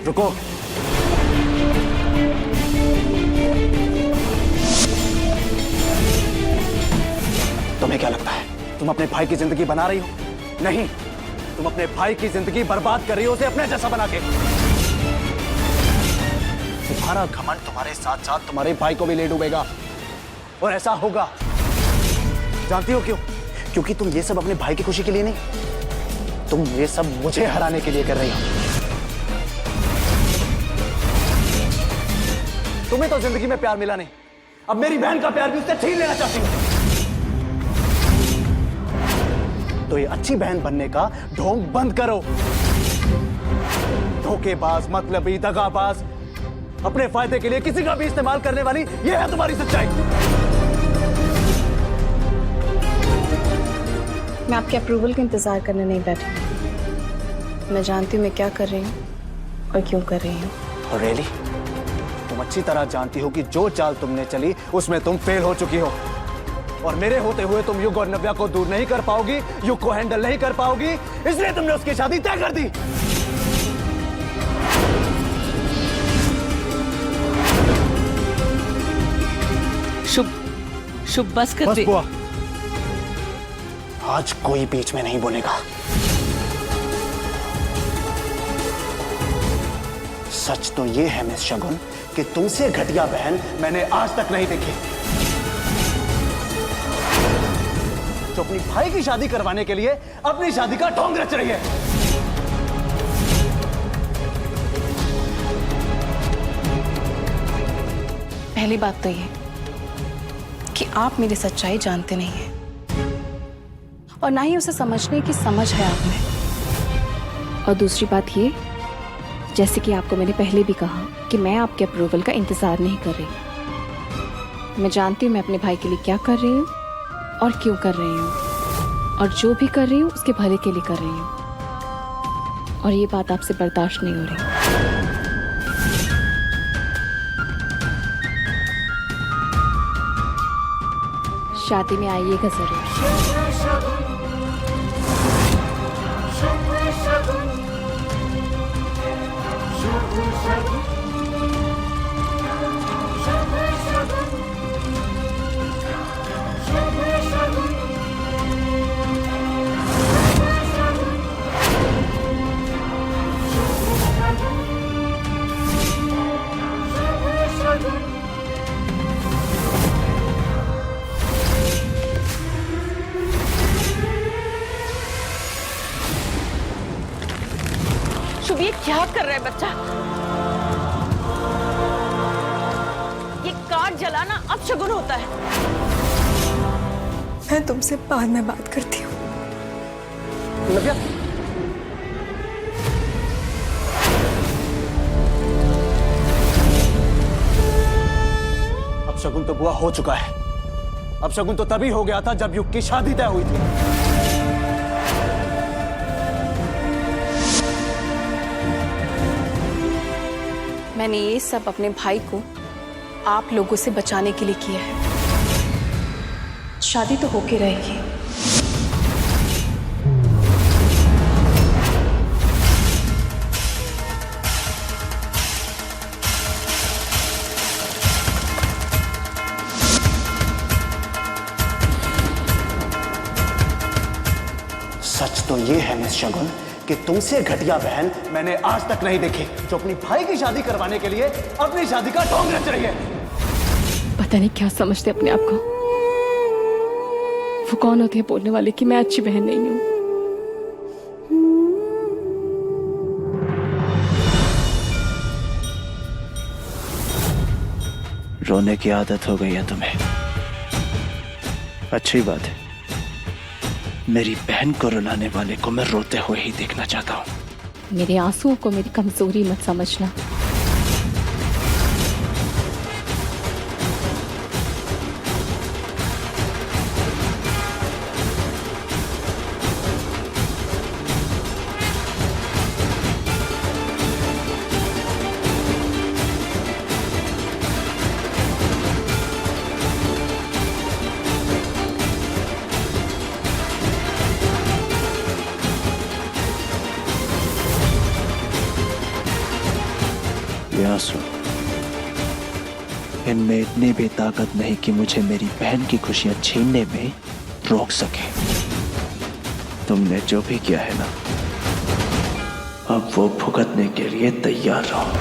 रुको। तुम्हें क्या लगता है तुम अपने भाई की जिंदगी बना रही हो? नहीं, तुम अपने भाई की जिंदगी बर्बाद कर रही हो, उसे अपने जैसा बना के। तुम्हारा घमंड तुम्हारे साथ साथ तुम्हारे भाई को भी ले डूबेगा, और ऐसा होगा। जानती हो क्यों? क्योंकि तुम ये सब अपने भाई की खुशी के लिए नहीं, तुम ये सब मुझे हराने के लिए कर रही हो। तुम्हें तो जिंदगी में प्यार मिला नहीं, अब मेरी बहन का प्यार भी उससे छीन लेना चाहती हूँ। तो ये अच्छी बहन बनने का ढोंग बंद करो। धोखेबाज, मतलबी, दगाबाज, अपने फायदे के लिए किसी का भी इस्तेमाल करने वाली, ये है तुम्हारी सच्चाई। मैं आपके अप्रूवल का इंतजार करने नहीं बैठी। मैं जानती हूँ मैं क्या कर रही हूँ और क्यों कर रही हूँ। और रियली तुम अच्छी तरह जानती हो कि जो चाल तुमने चली उसमें तुम फेल हो चुकी हो, और मेरे होते हुए तुम युग और नव्या को दूर नहीं कर पाओगी, युग को हैंडल नहीं कर पाओगी, इसलिए तुमने उसकी शादी तय कर दी। शुभ बस कर दे। बुआ, आज कोई बीच में नहीं बोलेगा। सच तो ये है मिस शगुन कि तुमसे घटिया बहन मैंने आज तक नहीं देखी, जो अपनी भाई की शादी करवाने के लिए अपनी शादी का ढोंग रच रही है। पहली बात तो ये कि आप मेरी सच्चाई जानते नहीं हैं, और ना ही उसे समझने की समझ है आप में। और दूसरी बात ये, जैसे कि आपको मैंने पहले भी कहा कि मैं आपके अप्रूवल का इंतजार नहीं कर रही। मैं जानती हूँ मैं अपने भाई के लिए क्या कर रही हूँ और क्यों कर रही हूँ, और जो भी कर रही हूँ उसके भले के लिए कर रही हूँ, और ये बात आपसे बर्दाश्त नहीं हो रही। शादी में आइएगा जरूर। शुभ, ये क्या कर रहा है बच्चा? ये कार्ड जलाना अपशगुन होता है। मैं तुमसे बाद में बात करती हूँ। नव्या, अपशगुन तो बुआ हो चुका है। अपशगुन तो तभी हो गया था जब युग की शादी तय हुई थी। मैंने ये सब अपने भाई को आप लोगों से बचाने के लिए किया है। शादी तो होके रहेगी। सच तो ये है मिस शगुन कि तुमसे घटिया बहन मैंने आज तक नहीं देखी, जो अपनी भाई की शादी करवाने के लिए अपनी शादी का ढोंग रच रही है। पता नहीं क्या समझते अपने आप को। वो कौन होते हैं बोलने वाले कि मैं अच्छी बहन नहीं हूँ। रोने की आदत हो गई है तुम्हें। अच्छी बात है, मेरी बहन को रुलाने वाले को मैं रोते हुए ही देखना चाहता हूँ। मेरे आंसुओं को मेरी कमजोरी मत समझना। के आंसू, इनमें इतनी भी ताकत नहीं कि मुझे मेरी बहन की खुशियां छीनने में रोक सके। तुमने जो भी किया है ना, अब वो भुगतने के लिए तैयार रहो।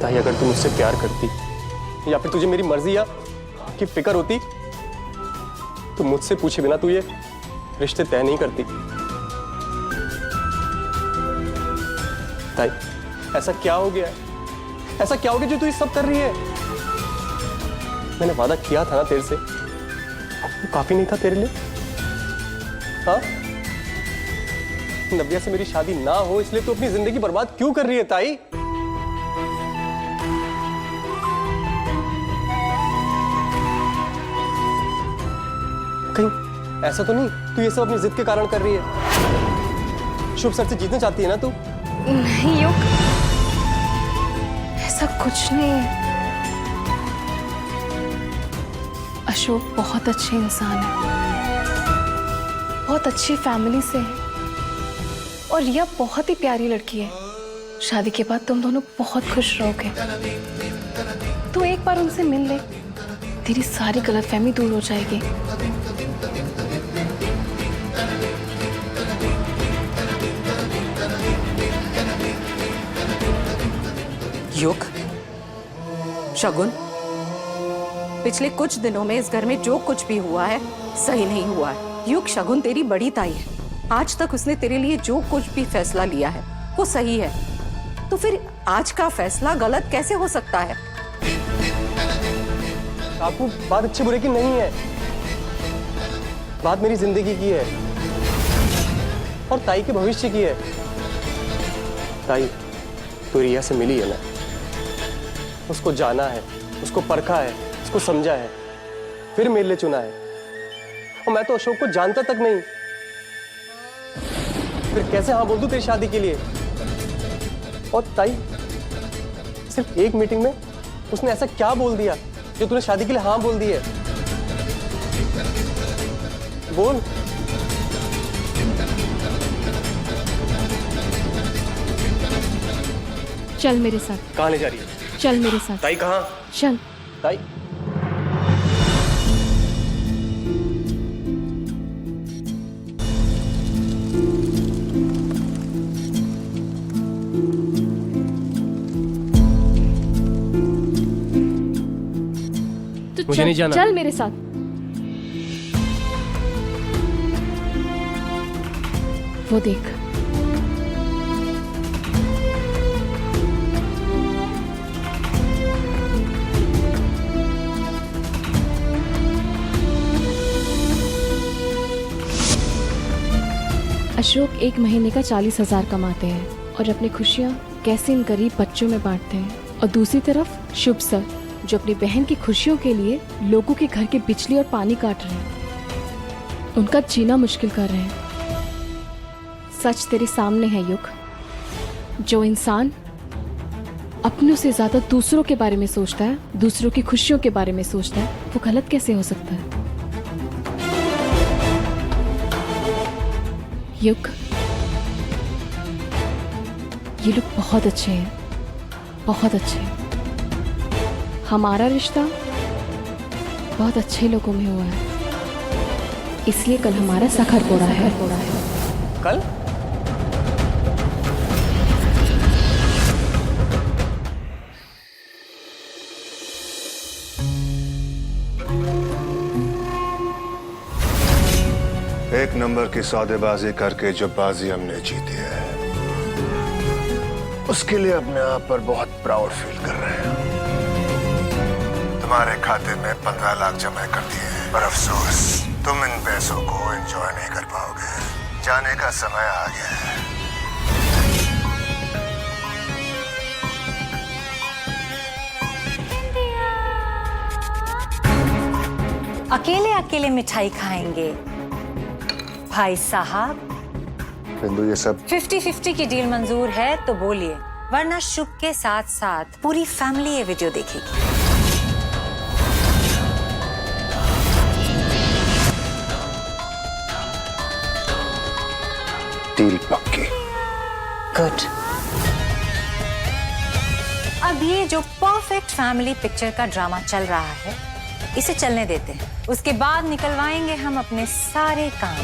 ताई, अगर तू मुझसे प्यार करती या फिर तुझे मेरी मर्जी या की फिक्र होती तो मुझसे पूछे बिना तू ये रिश्ते तय नहीं करती। ताई, ऐसा क्या हो गया है? ऐसा क्या हो गया जो तू ये सब कर रही है? मैंने वादा किया था ना तेरे से, वो काफी नहीं था तेरे लिए? हाँ, नव्या से मेरी शादी ना हो इसलिए तू अपनी जिंदगी बर्बाद क्यों कर रही है ताई? कहीं ऐसा तो नहीं तू ये सब अपनी जिद के कारण कर रही है? शुभ सर से जीतना चाहती है ना तू? नहीं युग, ऐसा कुछ नहीं है। अशोक बहुत अच्छे इंसान है, बहुत अच्छी फैमिली से है और रिया बहुत ही प्यारी लड़की है। शादी के बाद तुम दोनों बहुत खुश रहोगे। तू एक बार उनसे मिल ले, तेरी सारी गलतफहमी दूर हो जाएगी। युग, शगुन, पिछले कुछ दिनों में इस घर में जो कुछ भी हुआ है सही नहीं हुआ है। युग, शगुन तेरी बड़ी ताई है, आज तक उसने तेरे लिए जो कुछ भी फैसला लिया है वो सही है, तो फिर आज का फैसला गलत कैसे हो सकता है? आपको बात अच्छी बुरे की नहीं है, बात मेरी जिंदगी की है और ताई के भविष्य की है। ताई, तू रिया से मिली है ना, उसको जाना है, उसको परखा है, उसको समझा है, फिर मेरे लिए चुना है। और मैं तो अशोक को जानता तक नहीं, फिर कैसे हाँ बोल दूं तेरी शादी के लिए? और ताई, सिर्फ एक मीटिंग में उसने ऐसा क्या बोल दिया जो तूने शादी के लिए हाँ बोल दी है? बोल। चल मेरे साथ। कहाँ ले जा रही है? चल मेरे साथ। ताई कहाँ? चल। ताई, तू मुझे नहीं जाना। चल मेरे साथ। वो देख, अशोक एक महीने का 40,000 कमाते हैं और अपनी खुशियाँ कैसे इन गरीब बच्चों में बांटते हैं। और दूसरी तरफ शुभ सर जो अपनी बहन की खुशियों के लिए लोगों के घर के बिजली और पानी काट रहे हैं, उनका जीना मुश्किल कर रहे हैं। सच तेरे सामने है युग, जो इंसान अपनों से ज्यादा दूसरों के बारे में सोचता है, दूसरों की खुशियों के बारे में सोचता है, वो गलत कैसे हो सकता है? युग, ये लोग बहुत अच्छे हैं, बहुत अच्छे हैं। हमारा रिश्ता बहुत अच्छे लोगों में हुआ है, इसलिए कल हमारा सखर पोड़ा है। कल? एक नंबर की सौदेबाजी करके जो बाजी हमने जीती है, उसके लिए अपने आप पर बहुत प्राउड फील कर रहे हैं। तुम्हारे खाते में 15 लाख जमा कर दिए हैं, पर अफसोस तुम इन पैसों को एंजॉय नहीं कर पाओगे। जाने का समय आ गया है। अकेले अकेले मिठाई खाएंगे भाई साहब? बिंदु, ये सब 50-50 की डील मंजूर है तो बोलिए, वरना शुभ के साथ साथ पूरी फैमिली ये वीडियो देखेगी। डील पक्की। गुड। अब ये जो परफेक्ट फैमिली पिक्चर का ड्रामा चल रहा है, इसे चलने देते हैं। उसके बाद निकलवाएंगे हम अपने सारे काम।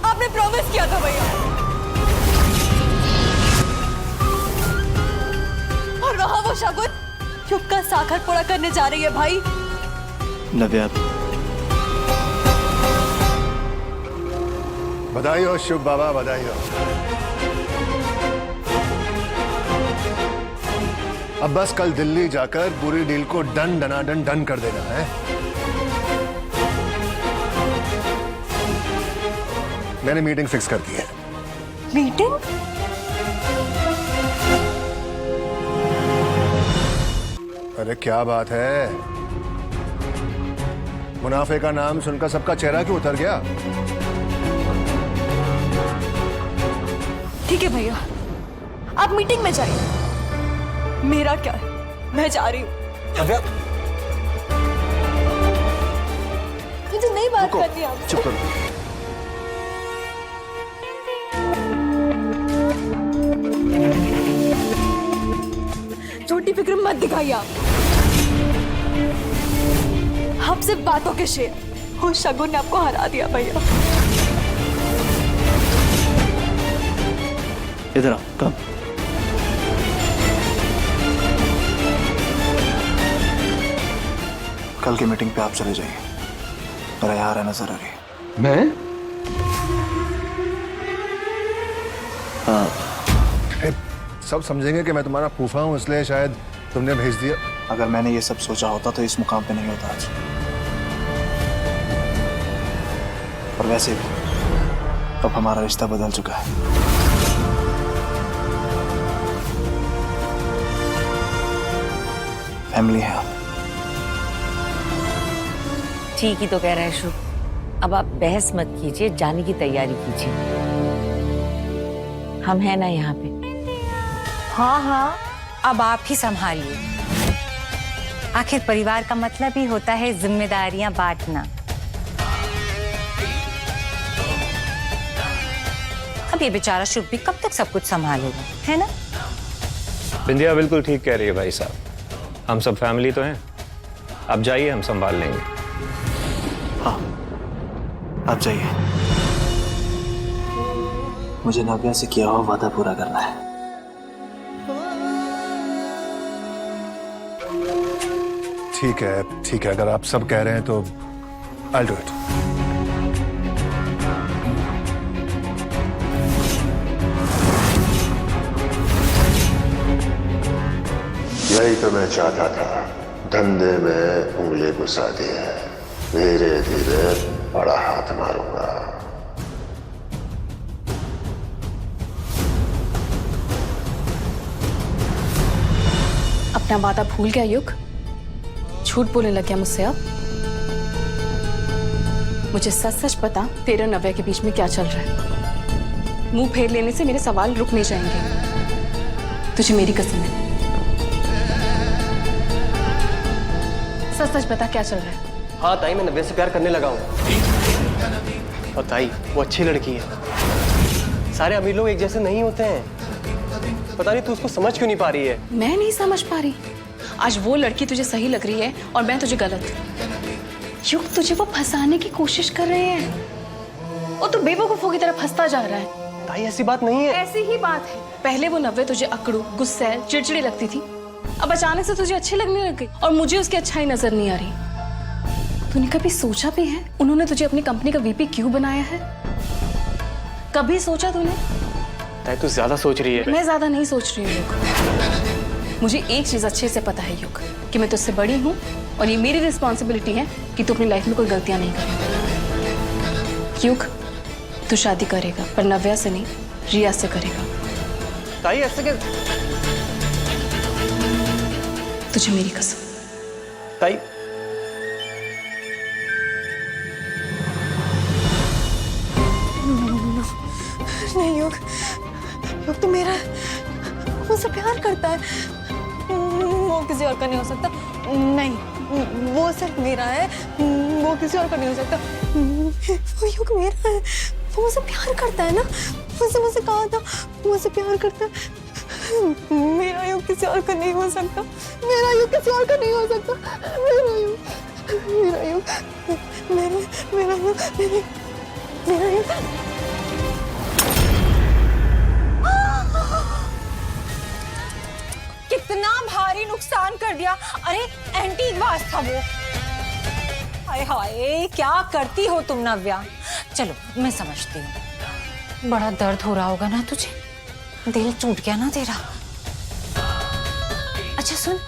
आपने प्रॉमिस किया था भैया, और वहां वो शगुन युग का साखर पूरा करने जा रही है भाई। नव्या, बधाई हो शुभ बाबा, बधाई हो। अब बस कल दिल्ली जाकर पूरी डील को डन डनाडन डन कर देना है। मैंने मीटिंग फिक्स कर दी है। मीटिंग? अरे क्या बात है, मुनाफे का नाम सुनकर सबका चेहरा क्यों उतर गया? ठीक है भैया, आप मीटिंग में जाइए, मेरा क्या है, मैं जा रही हूँ। मुझे नहीं बात करनी आपसे। चुप करो। छोटी फिक्र मत दिखाइए आप सिर्फ बातों के शेर। वो शगुन ने आपको हरा दिया भैया। इधर आओ, कम। कल की मीटिंग पे आप चले जाइए, मेरा यहाँ रहना जरूरी है। मैं? हाँ। सब समझेंगे कि मैं तुम्हारा फूफा हूं, इसलिए शायद तुमने भेज दिया। अगर मैंने ये सब सोचा होता तो इस मुकाम पे नहीं होता आज। और वैसे भी अब हमारा रिश्ता बदल चुका है। फैमिली है आप। ठीक ही तो कह रहे हैं शुभ। अब आप बहस मत कीजिए, जाने की तैयारी कीजिए। हम हैं ना यहाँ पे। हाँ हाँ, अब आप ही संभालिए। आखिर परिवार का मतलब ही होता है जिम्मेदारियां बांटना। अब ये बेचारा शुभ भी कब तक सब कुछ संभालेगा, है ना? बिंदिया बिल्कुल ठीक कह रही है भाई साहब, हम सब फैमिली तो हैं। आप जाइए, हम संभाल लेंगे। हाँ, आप जाइए। मुझे नव्या से किया हुआ वादा पूरा करना है। ठीक है, अगर आप सब कह रहे हैं तो I'll do it। यही तो मैं चाहता था, धंधे में उंगली घुसा दी है, धीरे धीरे बड़ा हाथ मारूंगा। अपना वादा भूल गया युग? झूठ बोलने लग गया मुझसे अब? मुझे सच सच पता तेरे और नव्या के बीच में क्या चल रहा है। मुंह फेर लेने से मेरे सवाल रुक नहीं जाएंगे। तुझे मेरी कसम है, सच सच बता क्या चल रहा है। हाँ ताई, मैं नव्या से प्यार करने लगा हूँ। और ताई, वो अच्छी लड़की है। सारे अमीर लोग एक जैसे नहीं होते हैं। पता नहीं तू उसको समझ क्यों नहीं पा रही है। मैं नहीं समझ पा रही। आज वो लड़की तुझे सही लग रही है और मैं तुझे गलत। युग, तुझे वो फंसाने की कोशिश कर रहे हैं और तू बेवकूफों की तरह फंसता जा रहा है। ताई ऐसी बात नहीं है। ऐसी ही बात है। पहले वो नव्या तुझे अकड़ू, गुस्सैल, चिड़चिड़ी लगती थी, अब अचानक से तुझे अच्छी लगने लग गई और मुझे उसकी अच्छाई नजर नहीं आ रही। तूने कभी सोचा भी है उन्होंने तुझे अपनी कंपनी का वीपी क्यों बनाया है? कभी सोचा तूने? ताई तू ज्यादा सोच रही है। मैं ज्यादा नहीं सोच रही हूँ युग। मुझे एक चीज अच्छे से पता है युग, कि मैं तुझसे बड़ी हूँ और ये मेरी रिस्पॉन्सिबिलिटी है कि तू अपनी लाइफ में कोई गलतियां नहीं करे। युग, तू शादी करेगा पर नव्या से नहीं, रिया से करेगा। ताई ऐसे क्या? तुझे मेरी कसम। ताई नहीं युग, युग तो मेरा मुझसे प्यार करता है। वो किसी और का नहीं हो सकता। नहीं, वो सिर्फ मेरा है, वो किसी और का नहीं हो सकता। वो युग मेरा है, वो मुझसे प्यार करता है ना, मुझसे कहा था वो मुझसे प्यार करता है। मेरा युग किसी और का नहीं हो सकता, मेरा युग किसी और का नहीं हो सकता, मेरा युग, मेरा युग, मेरा युग, मेरा युग। कितना भारी नुकसान कर दिया। अरे एंटीक वाच था वो। हाय हाय, क्या करती हो तुम नव्या। चलो मैं समझती हूँ, बड़ा दर्द हो रहा होगा ना तुझे, दिल टूट गया ना तेरा। अच्छा सुन,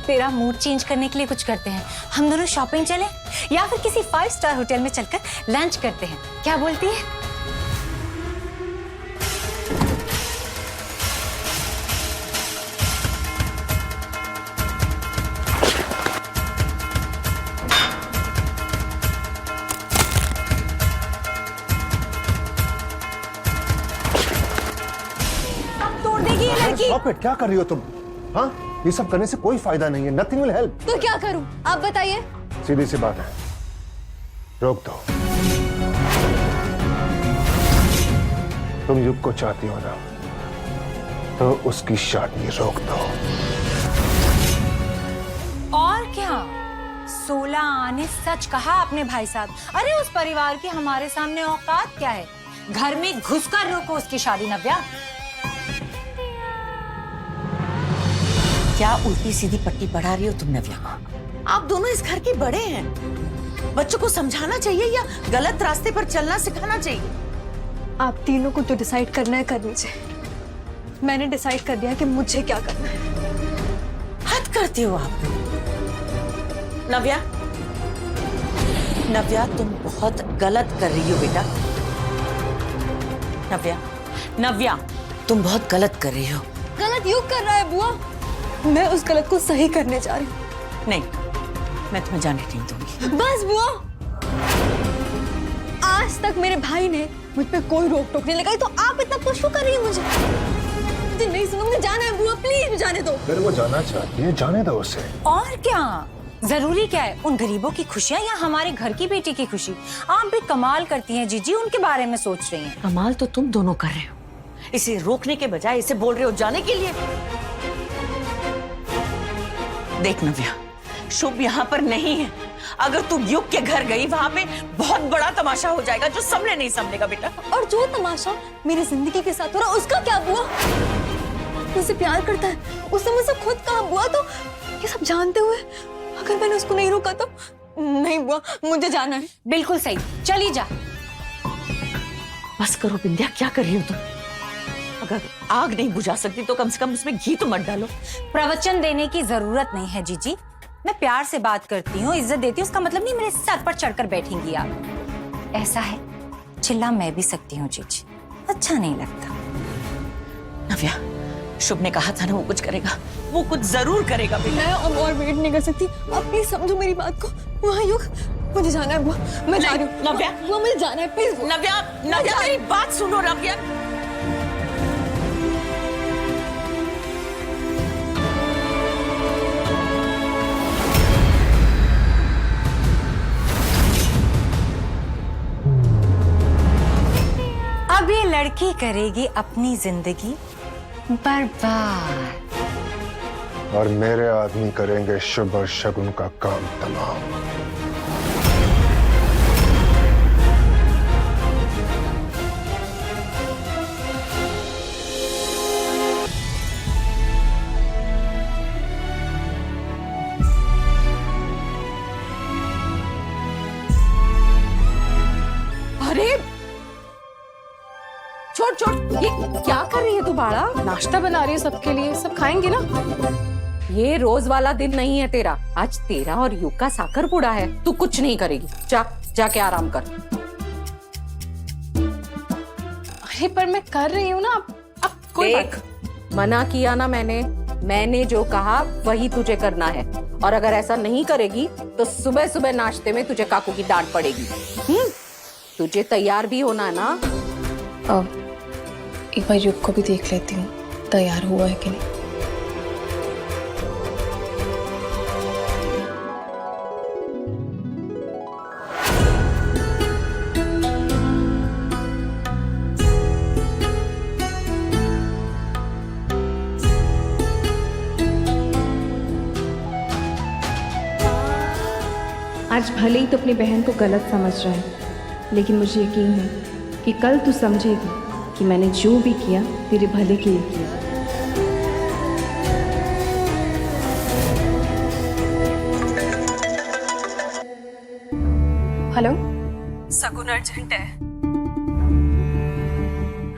तेरा मूड चेंज करने के लिए कुछ करते हैं, हम दोनों शॉपिंग चलें या फिर किसी 5 स्टार होटल में चलकर लंच करते हैं, क्या बोलती है? तोड़ देगी ये लड़की। Stop it, क्या कर रही हो तुम? हाँ, ये सब करने से कोई फायदा नहीं है। Nothing will help. तो क्या करूं, आप बताइए। सीधी सी बात है, रोक दो। तुम युग को चाहती हो ना, तो उसकी शादी रोक दो। और क्या, 16 आने सच कहा आपने भाई साहब। अरे उस परिवार की हमारे सामने औकात क्या है, घर में घुसकर रोको उसकी शादी। नव्या, क्या उल्टी सीधी पट्टी पढ़ा रही हो तुम नव्या को? आप दोनों इस घर के बड़े हैं, बच्चों को समझाना चाहिए या गलत रास्ते पर चलना सिखाना चाहिए? आप तीनों को जो डिसाइड करना है कर लीजिए। मैंने डिसाइड कर दिया कि मुझे क्या करना है। हद करती हो आप। नव्या, नव्या तुम बहुत गलत कर रही हो बेटा। नव्या, नव्या तुम बहुत गलत कर रही हो। गलत युग कर रहा है बुआ, मैं उस गलत को सही करने जा रही हूँ। नहीं, मैं तुम्हें जाने नहीं दूंगी। बस बुआ, आज तक मेरे भाई ने मुझ पे कोई रोक टोक नहीं लगाई, तो आप इतना पुश क्यों कर रही है मुझे? मुझे नहीं सुनो, मुझे जाना है बुआ, प्लीज जाने दो। अगर वो जाना चाहती है, जाने दो उसे। और क्या, जरूरी क्या है, उन गरीबों की खुशियां या हमारे घर की बेटी की खुशी? आप भी कमाल करती हैं जीजी, उनके बारे में सोच रही हैं। कमाल तो तुम दोनों कर रहे हो, इसे रोकने के बजाय इसे बोल रहे हो जाने के लिए। देख नव्या, शुभ यहाँ पर नहीं है। अगर तुम युग के घर गई, वहाँ पे बहुत बड़ा तमाशा हो जाएगा जो संभले नहीं संभलेगा बेटा। और जो तमाशा मेरी जिंदगी के साथ हो रहा, उसका क्या बुआ? मुझसे प्यार करता है, उसने मुझसे खुद कहा बुआ, तो ये सब जानते हुए अगर मैंने उसको नहीं रोका तो? नहीं बुआ, मुझे जाना है। बिल्कुल सही, चली जा। बस करो बिंदिया, क्या कर रही हो तुम? अगर आग नहीं बुझा सकती तो कम से कम उसमें घी तो मत डालो। प्रवचन देने की जरूरत नहीं है जीजी, मैं प्यार से बात करती हूँ, इज्जत देती हूँ, उसका मतलब नहीं मेरे सर पर चढ़कर बैठेंगी आप। ऐसा है, चिल्ला मैं भी सकती हूँ जीजी, अच्छा नहीं लगता। नव्या, शुभ ने कहा था ना वो कुछ करेगा, वो कुछ जरूर करेगा बेटा। मैं अब और वेट नहीं कर सकती, आप प्लीज समझो मेरी बात को। वहाँ युग, मुझे जाना है बुआ, मैं जा रही हूँ। नव्या, बुआ मुझे जाना है प्लीज। नव्या, नव्या मेरी बात सुनो नव्या। अब ये लड़की करेगी अपनी जिंदगी बर्बाद, और मेरे आदमी करेंगे शुभ और शगुन का काम तमाम। अरे छोड़ छोड़, ये क्या कर रही है तू बाड़ा? नाश्ता बना रही है सबके लिए, सब खाएंगे ना। ये रोज वाला दिन नहीं है तेरा, आज तेरा और युग का साकर पुड़ा है। तू कुछ नहीं करेगी, जाके आराम कर। अरे पर मैं कर रही हूँ ना। अब कोई देख, मना किया ना मैंने जो कहा वही तुझे करना है, और अगर ऐसा नहीं करेगी तो सुबह सुबह नाश्ते में तुझे काकू की डांट पड़ेगी। तुझे तैयार भी होना ना। अब एक बार युग को भी देख लेती हूँ, तैयार हुआ है कि नहीं। आज भले ही तो अपनी बहन को गलत समझ रहा है, लेकिन मुझे यकीन है कि कल तू समझेगी कि मैंने जो भी किया तेरे भले के लिए किया। हेलो। सगुन अर्जेंट है,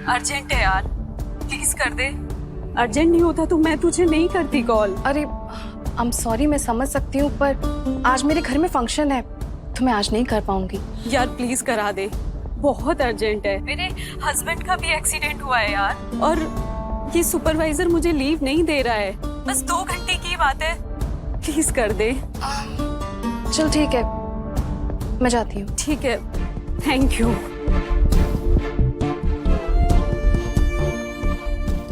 अर्जेंट है यार, प्लीज कर दे। अर्जेंट नहीं होता तो मैं तुझे नहीं करती कॉल। अरे आई एम सॉरी, मैं समझ सकती हूँ, पर आज मेरे घर में फंक्शन है तो मैं आज नहीं कर पाऊंगी। यार प्लीज करा दे, बहुत अर्जेंट है। मेरे हस्बैंड का भी एक्सीडेंट हुआ है यार, और ये सुपरवाइजर मुझे लीव नहीं दे रहा है। बस 2 घंटे की बात है, प्लीज कर दे। चल ठीक है, मैं जाती हूँ। ठीक है, थैंक यू।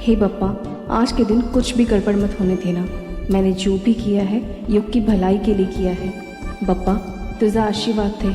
हे बप्पा, आज के दिन कुछ भी गड़बड़ मत होने देना। मैंने जो भी किया है युग की भलाई के लिए किया है। बप्पा, तुझा आशीर्वाद थे